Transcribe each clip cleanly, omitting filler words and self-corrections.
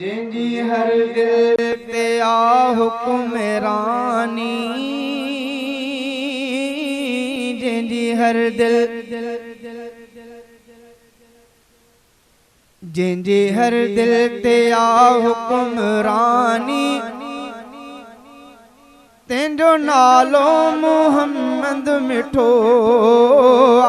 जंहिंजी हर दिल ते आ हुक्मरानी, जंहिंजी हर दिल जंहिंजी हर दिल ते आ हुक्मरानी, तंहिंजो नालो मोहम्मद मिठो आ।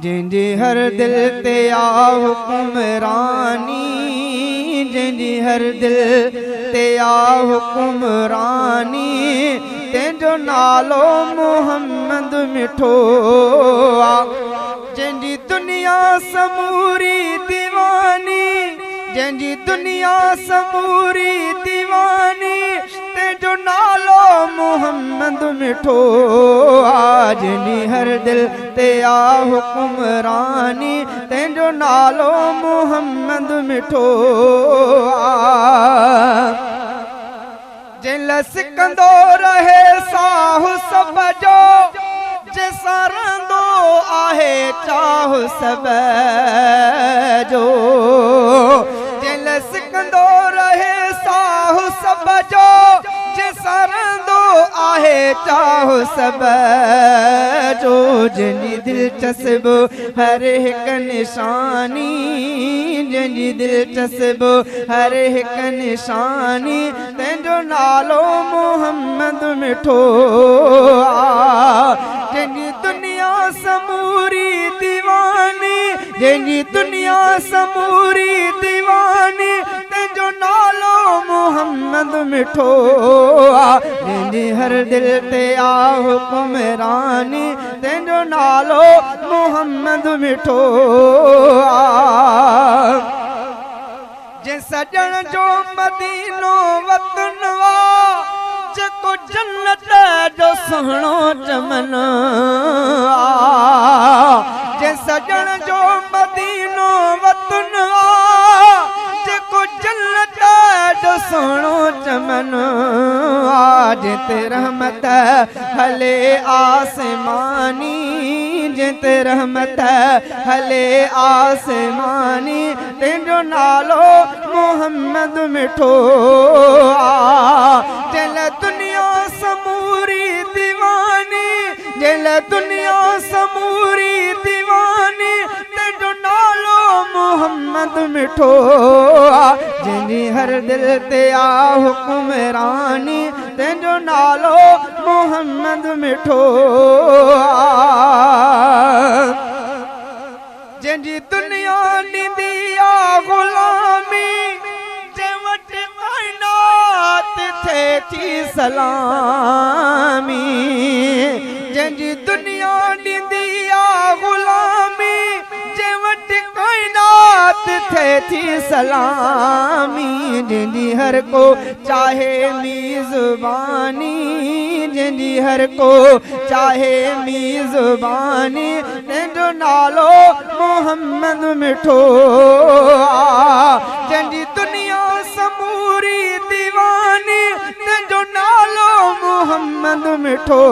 जंहिंजी हर दिल ते आ हुक्मरानी, जंहिंजी हर दिल ते आ हुक्मरानी, तंहिंजो नालो मोहम्मद मिठो आ। जंहिंजी दुनिया समूरी दीवानी, जंहिंजी दुनिया समूरी दीवानी, तंहिंजो नालो मोहम्मद मिठो आ। जंहिंजी हर दिल ते आ हुक्मरानी, तंहिंजो नालो मोहम्मद मिठो आ। जंहिं सिकंदो रहे साहु सब जो, जंहिंसां रहंदो आहे चाह सब जो, जंहिं सिकंदो रहे साहु सब जो, जंहिंसां रहंदो आहे चाह सब जो। जंहिंजी दिलचस्प हर हिकु निशानी, जंहिंजी दिलचस्प हर हिकु निशानी, तंहिंजो नालो मोहम्मद मिठो आ। जंहिंजी दुनिया समूरी दीवानी, जंहिंजी दुनिया समूरी दीवानी, तंहिंजो नालो मोहम्मद मिठो आ। जंहिंजी हर दिल ते आ हुक्मरानी, तंहिंजो नालो मोहम्मद मिठो आ। जंहिं सजण जो मदीनो वतन आ, जेको जन्नत जो सुहिणो चमन आ। जंहिं सजण जो मदीनो वतन आ, जेको जन्नत जो सुहिणो चमन आ। जंहिंते रहमत हले आसमानी, जंहिंते रहमत हले आसमानी, तंहिंजो नालो मोहम्मद मिठो आ। जंहिं दुनिया समूरी दीवानी, जंहिं दुनिया समूरी दीवानी, तंहिंजो नालो मोहम्मद मिठो आ। जंहिंजी हर दिल ते आ हुक्मरानी, तंहिंजो नालो मोहम्मद मिठो आ। जंहिंजी दुनिया ॾींदी आ ग़ुलामी, जंहिं वटि काइनात थिए थी सलामी। जंहिंजी दुनिया ॾींदी आ ग़ुलामी, जंहिं वटि काइनात थिए थी सलामी। जंहिंजी हर को चाहे मीज़बानी, जंहिंजी हर को चाहे मीज़बानी, तंहिंजो नालो मोहम्मद मिठो आ। जंहिंजी दुनिया समूरी दीवानी, तंहिंजो नालो मोहम्मद मिठो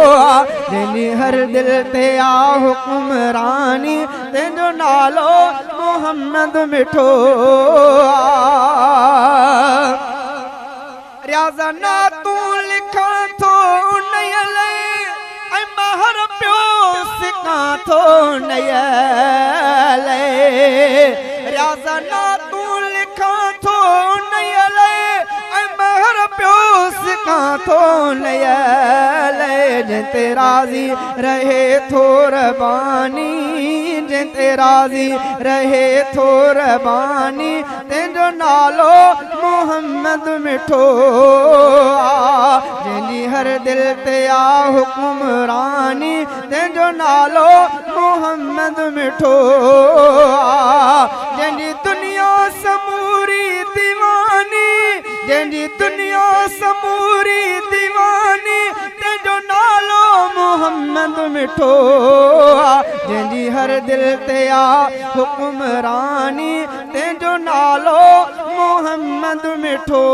आ। जंहिंजी हर दिल ते आ हुक्मरानी, तंहिंजो नालो मोहम्मद मिठो आ। रियाज़ा ना तूं लिखां थो उन्हीअ लाइ, ऐं महर पियो सिखां थो उन्हीअ लाइ। रियाज़ा ना तूं लिखां थो उन्हीअ लाइ, ऐं महर पियो सिखां थो उन्हीअ लाइ। जंहिंते राज़ी रहे थो रबानी, जंहिंते राज़ी रहे थो रबानी, तंहिंजो नालो मोहम्मद मिठो आ। जंहिंजी हर दिल ते आ हुक्मरानी, तंहिंजो नालो मोहम्मद मिठो आ। जंहिंजी दुनिया समूरी दीवानी, जंहिंजी दुनिया समूरी दीवानी, तंहिंजो नालो मोहम्मद मिठो आ। जंहिंजी हर दिल ते आ हुक्मरानी, तंहिंजो नालो मोहम्मद मिठो।